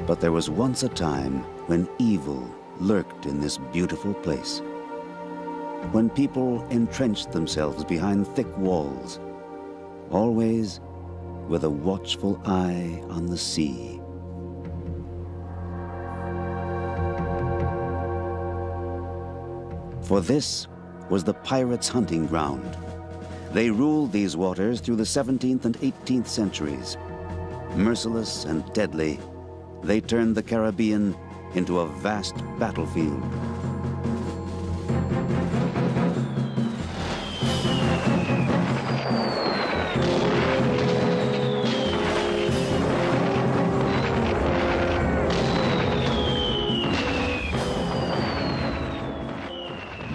But there was once a time when evil lurked in this beautiful place, when people entrenched themselves behind thick walls, always with a watchful eye on the sea. For this was the pirates' hunting ground. They ruled these waters through the 17th and 18th centuries. Merciless and deadly, they turned the Caribbean into a vast battlefield.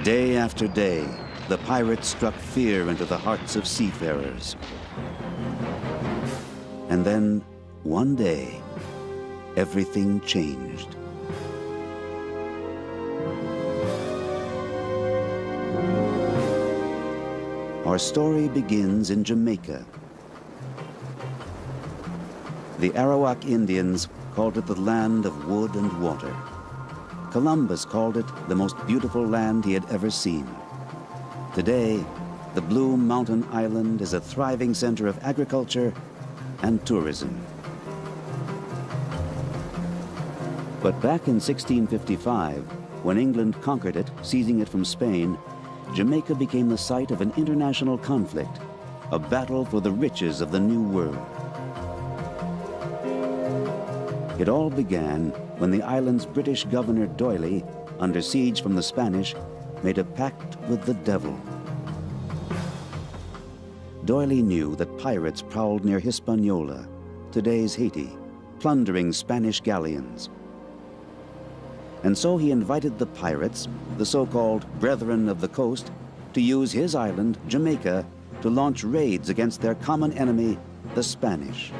Day after day, the pirates struck fear into the hearts of seafarers. And then, one day, everything changed. Our story begins in Jamaica. The Arawak Indians called it the land of wood and water. Columbus called it the most beautiful land he had ever seen. Today, the Blue Mountain Island is a thriving center of agriculture and tourism. But back in 1655, when England conquered it, seizing it from Spain, Jamaica became the site of an international conflict, a battle for the riches of the New World. It all began when the island's British governor D'Oyly, under siege from the Spanish, made a pact with the devil. D'Oyly knew that pirates prowled near Hispaniola, today's Haiti, plundering Spanish galleons. And so he invited the pirates, the so-called Brethren of the Coast, to use his island, Jamaica, to launch raids against their common enemy, the Spanish.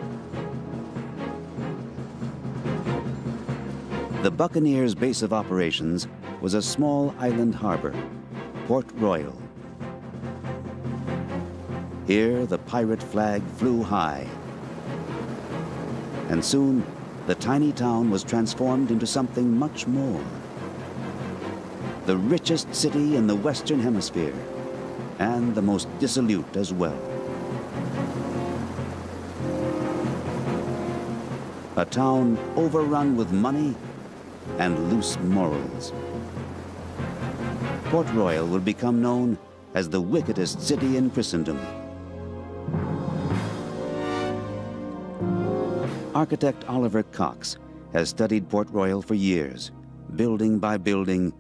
The Buccaneers' base of operations was a small island harbor, Port Royal. Here, the pirate flag flew high. And soon, the tiny town was transformed into something much more. The richest city in the Western Hemisphere, and the most dissolute as well. A town overrun with money and loose morals. Port Royal will become known as the wickedest city in Christendom. Architect Oliver Cox has studied Port Royal for years, building by building,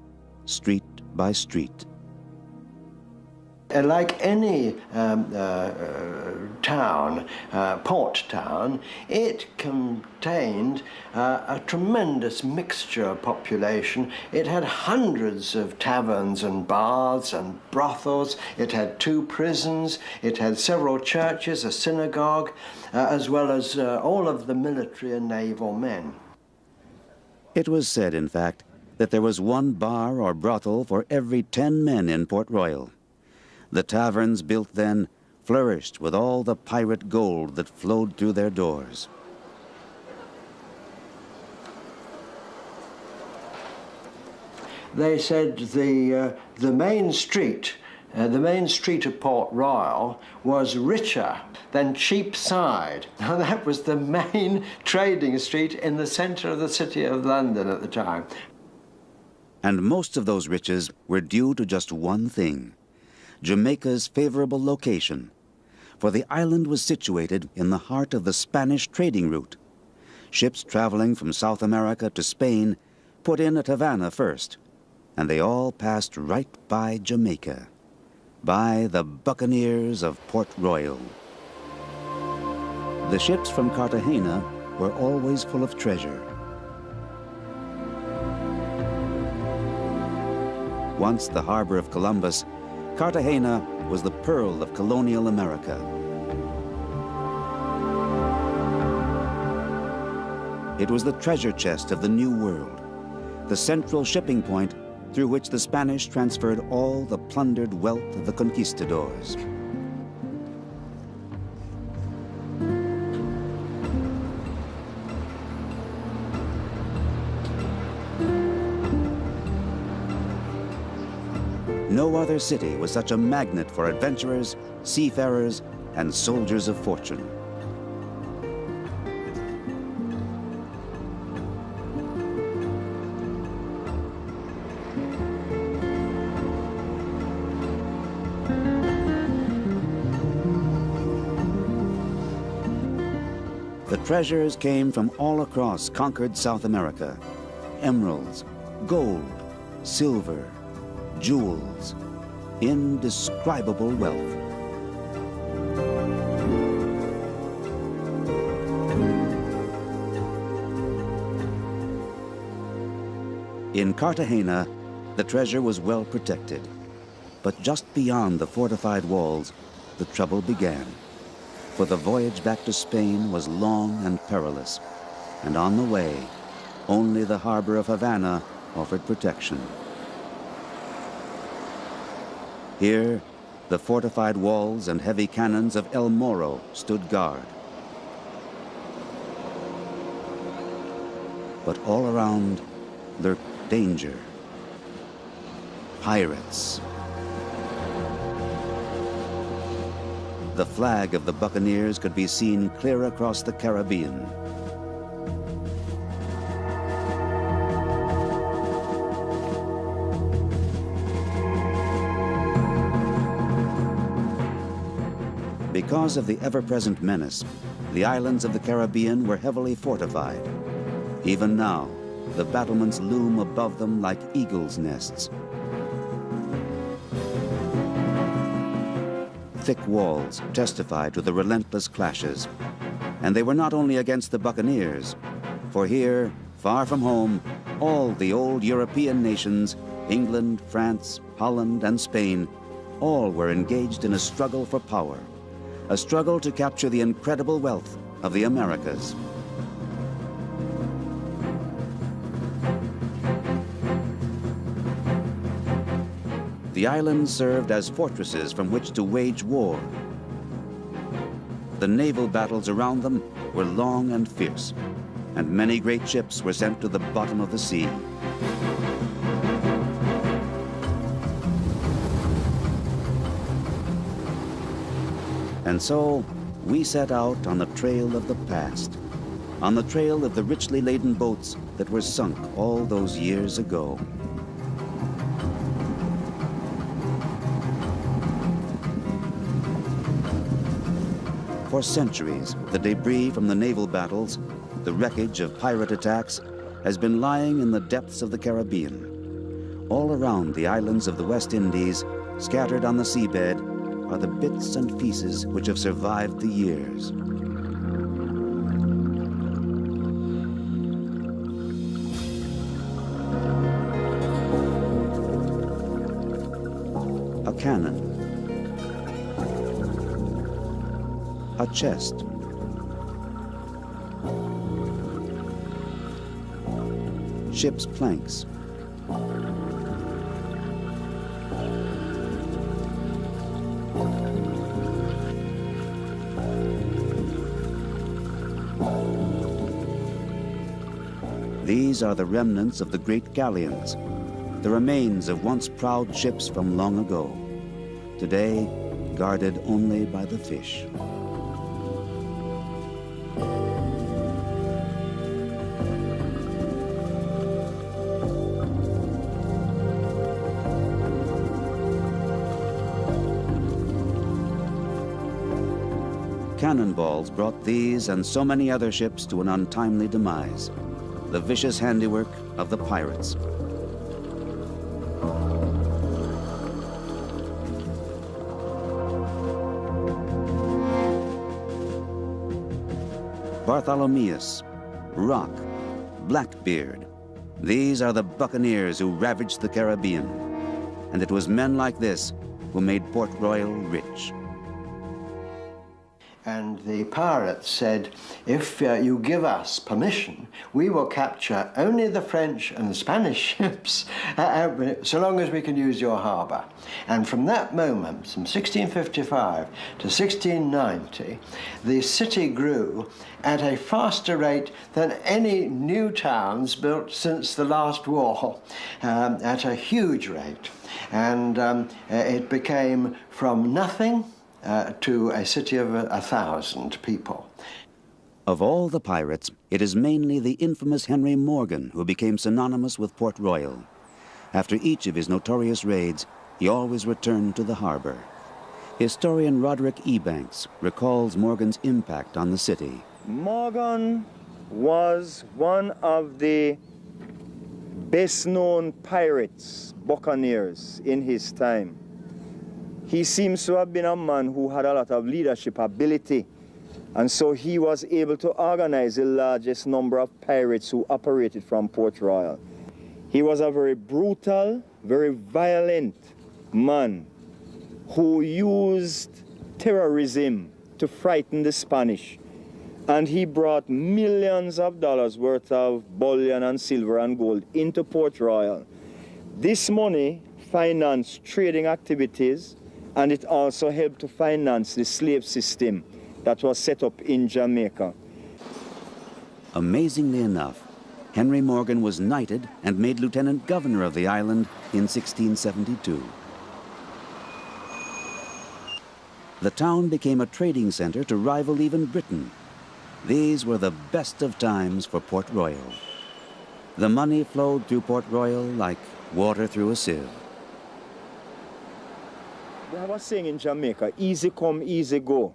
street by street. Like any town, port town, it contained a tremendous mixture of population. It had hundreds of taverns and baths and brothels. It had 2 prisons. It had several churches, a synagogue, as well as all of the military and naval men. It was said, in fact, that there was 1 bar or brothel for every 10 men in Port Royal. The taverns built then flourished with all the pirate gold that flowed through their doors. They said the main street of Port Royal was richer than Cheapside. Now that was the main trading street in the center of the city of London at the time. And most of those riches were due to just one thing: Jamaica's favorable location, for the island was situated in the heart of the Spanish trading route. Ships traveling from South America to Spain put in at Havana first, and they all passed right by Jamaica, by the Buccaneers of Port Royal. The ships from Cartagena were always full of treasure. Once the harbor of Columbus, Cartagena was the pearl of colonial America. It was the treasure chest of the New World, the central shipping point through which the Spanish transferred all the plundered wealth of the conquistadors. No other city was such a magnet for adventurers, seafarers, and soldiers of fortune. The treasures came from all across conquered South America. Emeralds, gold, silver, jewels, indescribable wealth. In Cartagena, the treasure was well protected. But just beyond the fortified walls, the trouble began. For the voyage back to Spain was long and perilous, and on the way, only the harbor of Havana offered protection. Here, the fortified walls and heavy cannons of El Morro stood guard. But all around lurked danger. Pirates. The flag of the buccaneers could be seen clear across the Caribbean. Because of the ever-present menace, the islands of the Caribbean were heavily fortified. Even now, the battlements loom above them like eagles' nests. Thick walls testified to the relentless clashes. And they were not only against the buccaneers, for here, far from home, all the old European nations, England, France, Holland, and Spain, all were engaged in a struggle for power, a struggle to capture the incredible wealth of the Americas. The islands served as fortresses from which to wage war. The naval battles around them were long and fierce, and many great ships were sent to the bottom of the sea. And so, we set out on the trail of the past, on the trail of the richly laden boats that were sunk all those years ago. For centuries, the debris from the naval battles, the wreckage of pirate attacks, has been lying in the depths of the Caribbean. All around the islands of the West Indies, scattered on the seabed, are the bits and pieces which have survived the years. A cannon. A chest. Ship's planks. These are the remnants of the great galleons, the remains of once proud ships from long ago, today guarded only by the fish. Cannonballs brought these and so many other ships to an untimely demise, the vicious handiwork of the pirates. Bartholomeus, Rock, Blackbeard, these are the buccaneers who ravaged the Caribbean, and it was men like this who made Port Royal rich. And And the pirates said, if you give us permission, we will capture only the French and the Spanish ships so long as we can use your harbour. And from that moment, from 1655 to 1690, the city grew at a faster rate than any new towns built since the last war, at a huge rate. And it became from nothing to a city of 1,000 people. Of all the pirates, it is mainly the infamous Henry Morgan who became synonymous with Port Royal. After each of his notorious raids, he always returned to the harbor. Historian Roderick Ebanks recalls Morgan's impact on the city. Morgan was one of the best-known pirates, buccaneers in his time. He seems to have been a man who had a lot of leadership ability, and so he was able to organize the largest number of pirates who operated from Port Royal. He was a very brutal, very violent man who used terrorism to frighten the Spanish. And he brought millions of dollars worth of bullion and silver and gold into Port Royal. This money financed trading activities, and it also helped to finance the slave system that was set up in Jamaica. Amazingly enough, Henry Morgan was knighted and made lieutenant governor of the island in 1672. The town became a trading center to rival even Britain. These were the best of times for Port Royal. The money flowed through Port Royal like water through a sieve. We have a saying in Jamaica, easy come, easy go.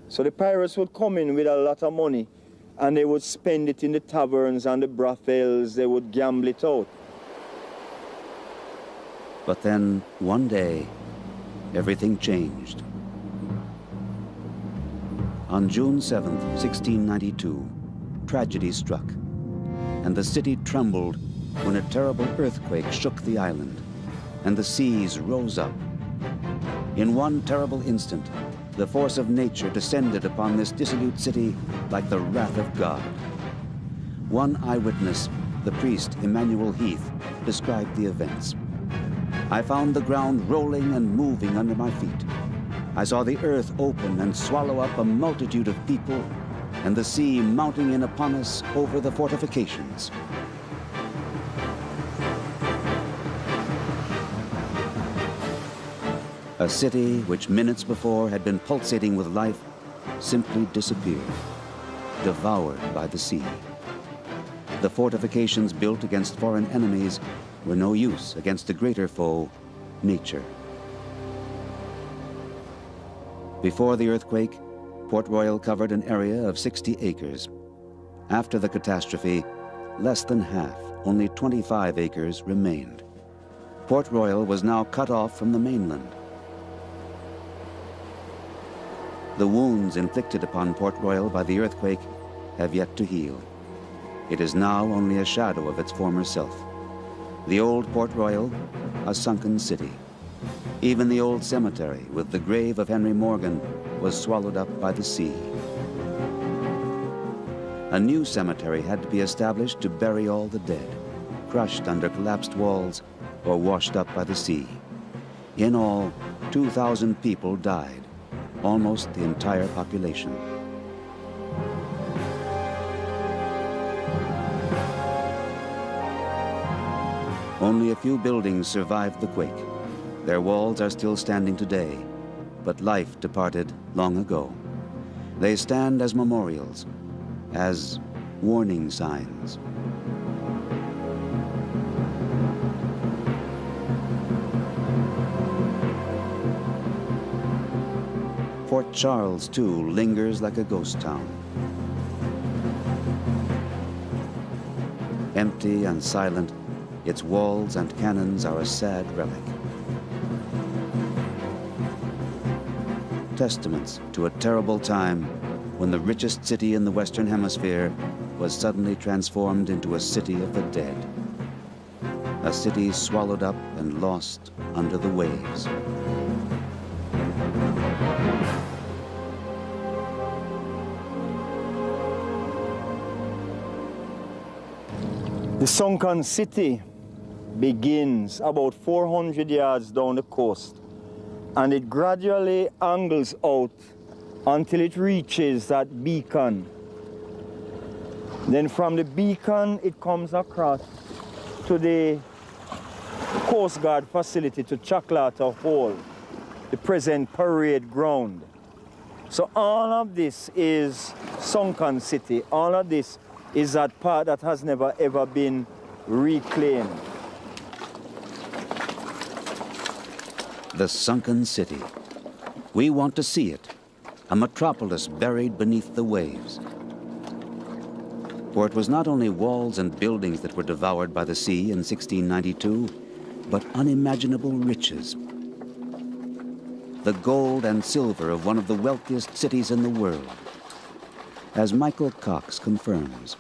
So the pirates would come in with a lot of money and they would spend it in the taverns and the brothels, they would gamble it out. But then, one day, everything changed. On June 7, 1692, tragedy struck, and the city trembled when a terrible earthquake shook the island, and the seas rose up. In one terrible instant, the force of nature descended upon this dissolute city like the wrath of God. One eyewitness, the priest Emmanuel Heath, described the events. I found the ground rolling and moving under my feet. I saw the earth open and swallow up a multitude of people, and the sea mounting in upon us over the fortifications. A city which minutes before had been pulsating with life simply disappeared, devoured by the sea. The fortifications built against foreign enemies were no use against the greater foe, nature. Before the earthquake, Port Royal covered an area of 60 acres. After the catastrophe, less than half, only 25 acres, remained. Port Royal was now cut off from the mainland. The wounds inflicted upon Port Royal by the earthquake have yet to heal. It is now only a shadow of its former self. The old Port Royal, a sunken city. Even the old cemetery with the grave of Henry Morgan was swallowed up by the sea. A new cemetery had to be established to bury all the dead, crushed under collapsed walls or washed up by the sea. In all, 2,000 people died, almost the entire population. Only a few buildings survived the quake. Their walls are still standing today, but life departed long ago. They stand as memorials, as warning signs. Fort Charles, too, lingers like a ghost town. Empty and silent, its walls and cannons are a sad relic. Testaments to a terrible time when the richest city in the Western Hemisphere was suddenly transformed into a city of the dead. A city swallowed up and lost under the waves. The sunken city begins about 400 yards down the coast, and it gradually angles out until it reaches that beacon. Then from the beacon it comes across to the Coast Guard facility to Chocolate Hall, the present parade ground. So all of this is sunken city. All of this is that part that has never ever been reclaimed. The sunken city. We want to see it, a metropolis buried beneath the waves. For it was not only walls and buildings that were devoured by the sea in 1692, but unimaginable riches. The gold and silver of one of the wealthiest cities in the world, as Michael Cox confirms.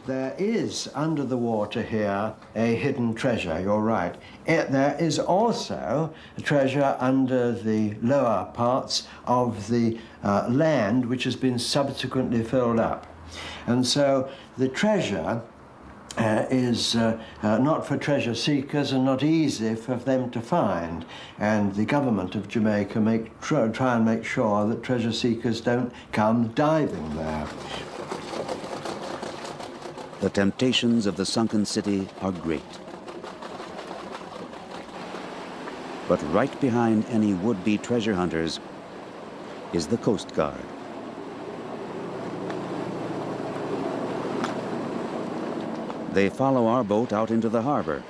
There is, under the water here, a hidden treasure, you're right. There is also a treasure under the lower parts of the land, which has been subsequently filled up. And so the treasure is not for treasure seekers and not easy for them to find. And the government of Jamaica try and make sure that treasure seekers don't come diving there. The temptations of the sunken city are great. But right behind any would-be treasure hunters is the Coast Guard. They follow our boat out into the harbor.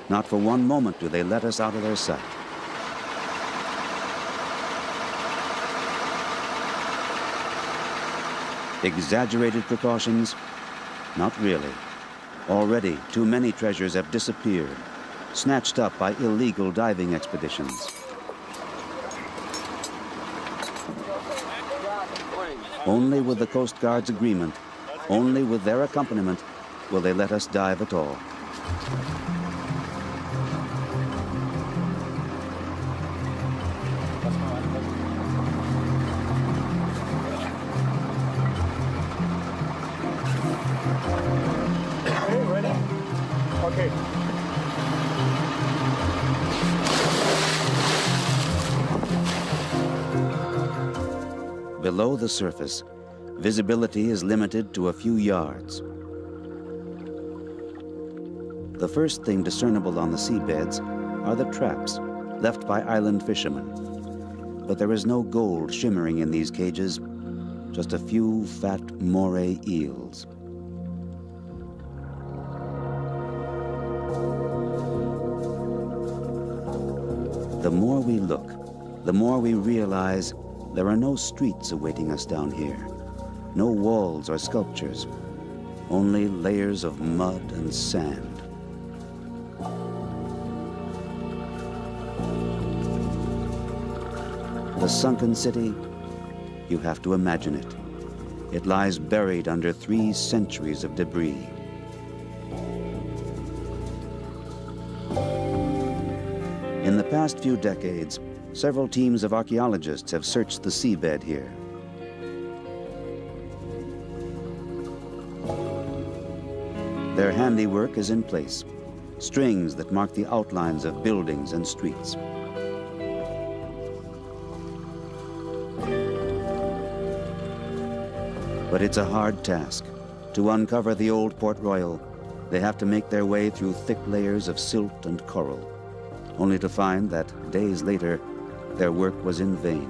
Not for one moment do they let us out of their sight. Exaggerated precautions? Not really. Already, too many treasures have disappeared, snatched up by illegal diving expeditions. Only with the Coast Guard's agreement, only with their accompaniment, will they let us dive at all. Ready? Okay. Below the surface, visibility is limited to a few yards. The first thing discernible on the seabeds are the traps left by island fishermen. But there is no gold shimmering in these cages, just a few fat moray eels. The more we look, the more we realize there are no streets awaiting us down here, no walls or sculptures, only layers of mud and sand. The sunken city, you have to imagine it. It lies buried under 3 centuries of debris. In the past few decades, several teams of archaeologists have searched the seabed here. Their handiwork is in place, strings that mark the outlines of buildings and streets. But it's a hard task. To uncover the old Port Royal, they have to make their way through thick layers of silt and coral, only to find that days later, their work was in vain.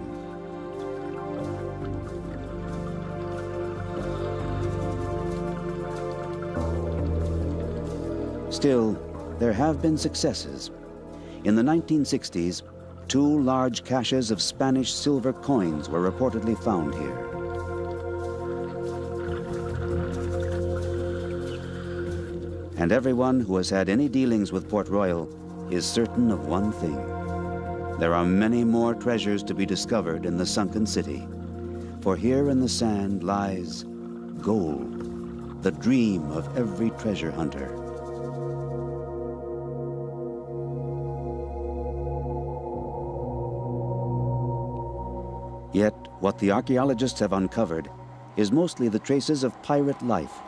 Still, there have been successes. In the 1960s, 2 large caches of Spanish silver coins were reportedly found here. And everyone who has had any dealings with Port Royal is certain of one thing. There are many more treasures to be discovered in the sunken city. For here in the sand lies gold, the dream of every treasure hunter. Yet, what the archaeologists have uncovered is mostly the traces of pirate life.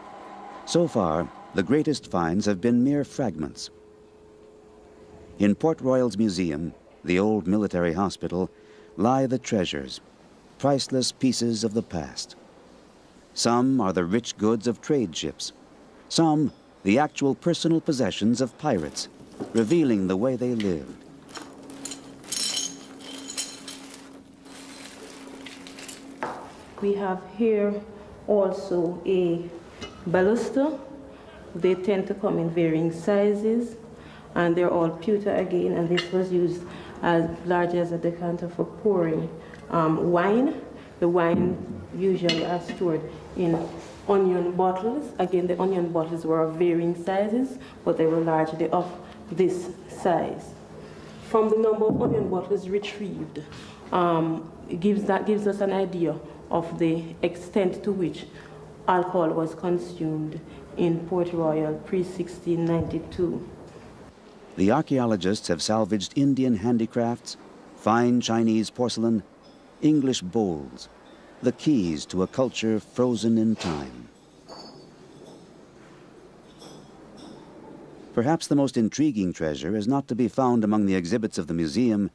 So far, the greatest finds have been mere fragments. In Port Royal's museum, the old military hospital, lie the treasures, priceless pieces of the past. Some are the rich goods of trade ships, some the actual personal possessions of pirates, revealing the way they lived. We have here also a baluster. They tend to come in varying sizes, and they're all pewter again, and this was used as large as a decanter for pouring wine. The wine usually are stored in onion bottles. Again, the onion bottles were of varying sizes, but they were largely of this size. From the number of onion bottles retrieved, gives us an idea of the extent to which alcohol was consumed in Port Royal pre-1692. The archaeologists have salvaged Indian handicrafts, fine Chinese porcelain, English bowls, the keys to a culture frozen in time. Perhaps the most intriguing treasure is not to be found among the exhibits of the museum,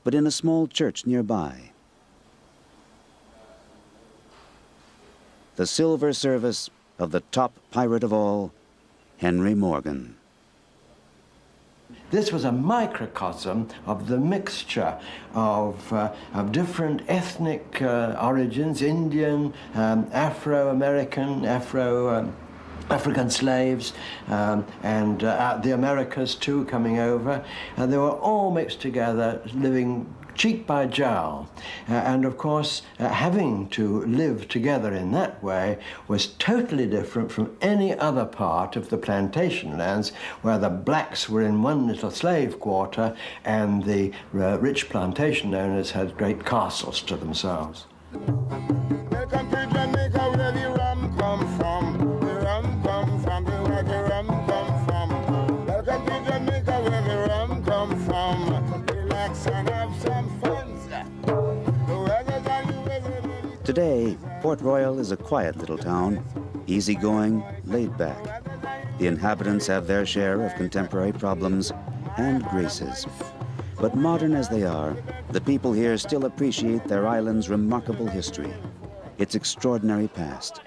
but in a small church nearby. The silver service of the top pirate of all, Henry Morgan. This was a microcosm of the mixture of different ethnic origins, Indian, Afro-American, African slaves, and the Americas too coming over. And they were all mixed together, living cheek by jowl. And of course, having to live together in that way was totally different from any other part of the plantation lands, where the blacks were in one little slave quarter and the rich plantation owners had great castles to themselves. Welcome to Jamaica, where the rum come from. The rum come from, where the rum come from. Welcome to Jamaica, where the rum come from. Relax and have some fun. Today, Port Royal is a quiet little town, easygoing, laid back. The inhabitants have their share of contemporary problems and graces. But modern as they are, the people here still appreciate their island's remarkable history, its extraordinary past.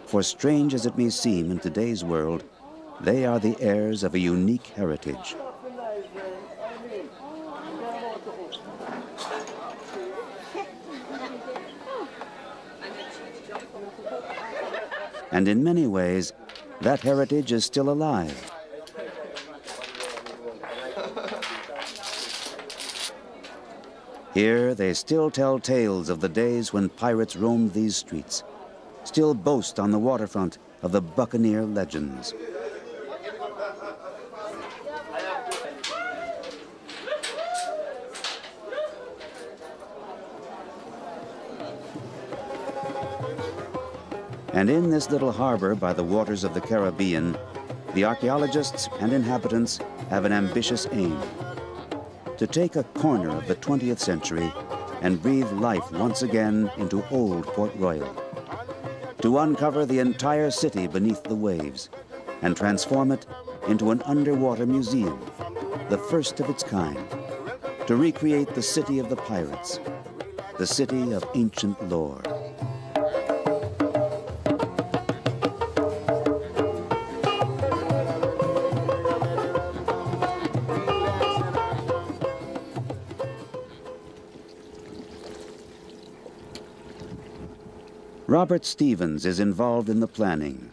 For strange as it may seem in today's world, they are the heirs of a unique heritage. And in many ways, that heritage is still alive. Here, they still tell tales of the days when pirates roamed these streets, still boast on the waterfront of the buccaneer legends. And in this little harbor by the waters of the Caribbean, the archaeologists and inhabitants have an ambitious aim: to take a corner of the 20th century and breathe life once again into old Port Royal, to uncover the entire city beneath the waves and transform it into an underwater museum, the first of its kind, to recreate the city of the pirates, the city of ancient lore. Robert Stevens is involved in the planning.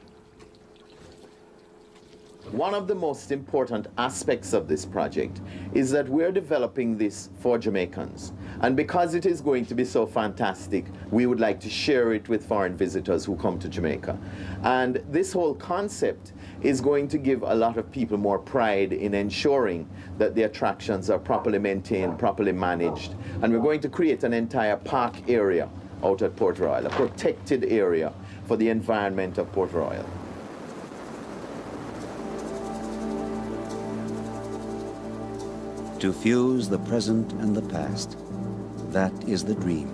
One of the most important aspects of this project is that we're developing this for Jamaicans. And because it is going to be so fantastic, we would like to share it with foreign visitors who come to Jamaica. And this whole concept is going to give a lot of people more pride in ensuring that the attractions are properly maintained, properly managed. And we're going to create an entire park area out at Port Royal, a protected area for the environment of Port Royal. To fuse the present and the past, that is the dream.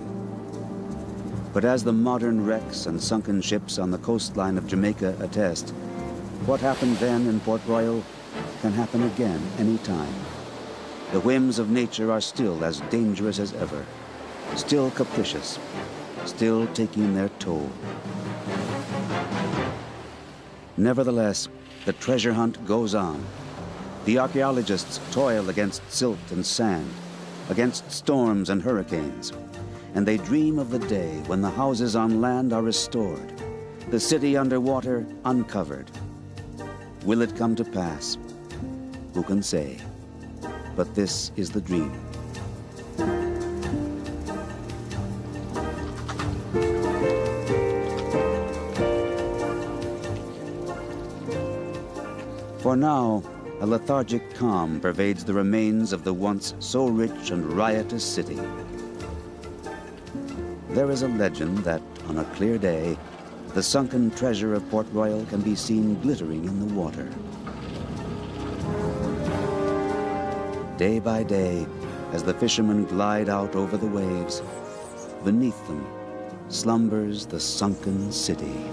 But as the modern wrecks and sunken ships on the coastline of Jamaica attest, What happened then in Port Royal can happen again any time. The whims of nature are still as dangerous as ever, still capricious, still taking their toll. Nevertheless, the treasure hunt goes on. The archaeologists toil against silt and sand, against storms and hurricanes, and they dream of the day when the houses on land are restored, the city underwater uncovered. Will it come to pass? Who can say? But this is the dream. For now, a lethargic calm pervades the remains of the once so rich and riotous city. There is a legend that, on a clear day, the sunken treasure of Port Royal can be seen glittering in the water. Day by day, as the fishermen glide out over the waves, beneath them slumbers the sunken city.